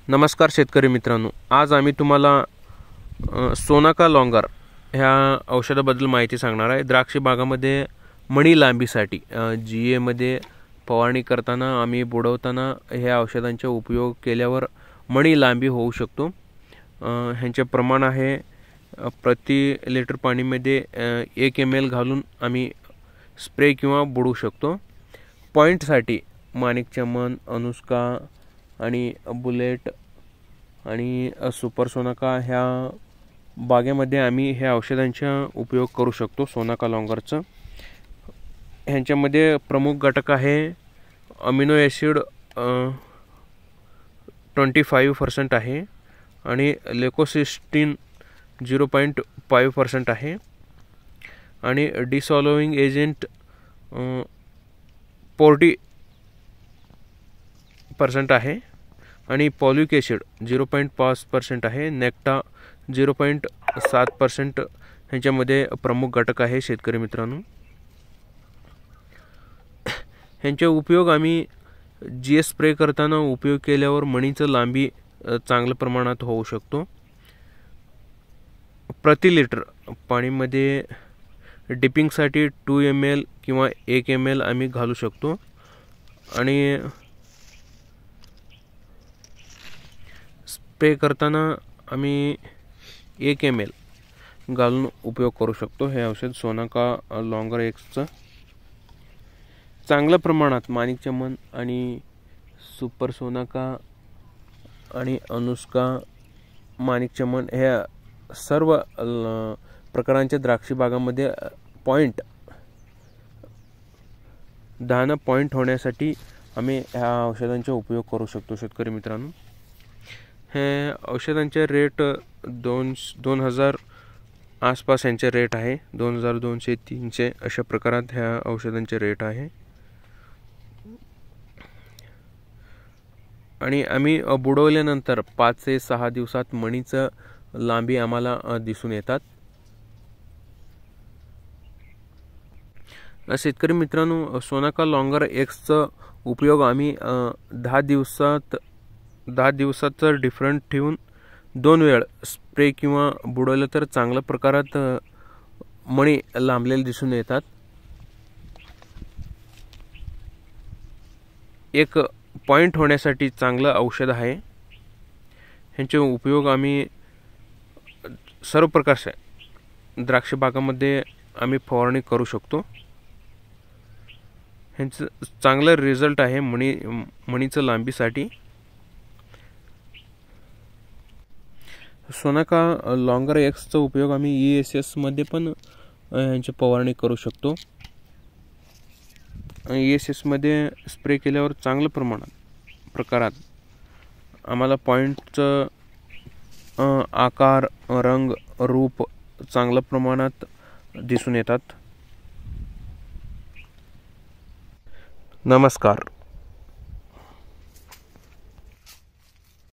नमस्कार शेतकरी मित्रांनो, आज आम्ही तुम्हाला सोनाका लॉंगर ह्या औषधाबद्दल माहिती सांगणार आहे। द्राक्ष बागामध्ये मणी लांबीसाठी GA फवारणी करताना आम्ही बुडवताना ह्या औषधांचा उपयोग केल्यावर मणी लांबी होऊ शकतो। ह्यांचे प्रमाण आहे प्रति लिटर पाणीमध्ये 1 ml घालून आम्ही स्प्रे किंवा बुडवू शकतो। पॉइंटसाठी माणिक चमन, अनुष्का आणि बुलेट आणि सुपर सोनाका ह्या बागेमध्ये आम्ही ह्या औषधांचा उपयोग करू शकतो। सोनाका लॉंगरचं ह्यांच्यामध्ये प्रमुख घटक आहे अमिनो ॲसिड 25% आहे आणि लेकोसिस्टीन 0.5% आहे आणि डिसॉल्विंग एजंट 40% आहे आणि पॉलिक ॲसिड 0.5% आहे। नेक्टा 0.7% ह्यांच्यामध्ये प्रमुख घटक आहे। शेतकरी मित्रांनो, ह्यांचा उपयोग आम्ही GA स्प्रे करताना उपयोग केल्यावर मणीचं लांबी चांगल्या प्रमाणात होऊ शकतो। प्रति लिटर पाणीमध्ये डिपिंगसाठी 2 ml किंवा 1 ml आम्ही घालू शकतो आणि स्प्रे करताना आम्ही 1 ml घालून उपयोग करू शकतो। हे औषध सोनाका लॉंगर एक्सचं चांगल्या प्रमाणात माणिक चमन आणि सुपर सोनाका आणि अनुष्का माणिक चमन ह्या सर्व प्रकारांच्या द्राक्षी बागामध्ये दाना पॉइंट होण्यासाठी आम्ही ह्या औषधांचा उपयोग करू शकतो। शेतकरी मित्रांनो, हे औषधांचे रेट 2000 आसपास यांचे रेट आहे। 2000, 200, 300 अशा प्रकारात ह्या औषधांचे रेट आहे आणि आम्ही बुडवल्यानंतर 5 ते 6 दिवसात मणीचं लांबी आम्हाला दिसून येतात। शेतकरी मित्रांनो, सोनाका लॉंगर एक्सचा उपयोग आम्ही 10 दिवसाचं डिफरंट ठेवून 2 वेळ स्प्रे किंवा बुडवलं तर चांगल्या प्रकारात मणी लांबलेले दिसून येतात। एक पॉइंट होण्यासाठी चांगलं औषध आहे। ह्यांचे उपयोग आम्ही सर्व प्रकारच्या द्राक्ष बागामध्ये आम्ही फवारणी करू शकतो। ह्यांचं चांगलं रिझल्ट आहे मणीचं लांबीसाठी। सोनाका लॉंगर एक्सचा उपयोग आम्ही ESS मध्ये पण ह्यांची फवारणी करू शकतो। ESS मध्ये स्प्रे केल्यावर चांगल्या प्रकारात आम्हाला पॉइंटचं आकार, रंग, रूप चांगल्या प्रमाणात दिसून येतात। नमस्कार।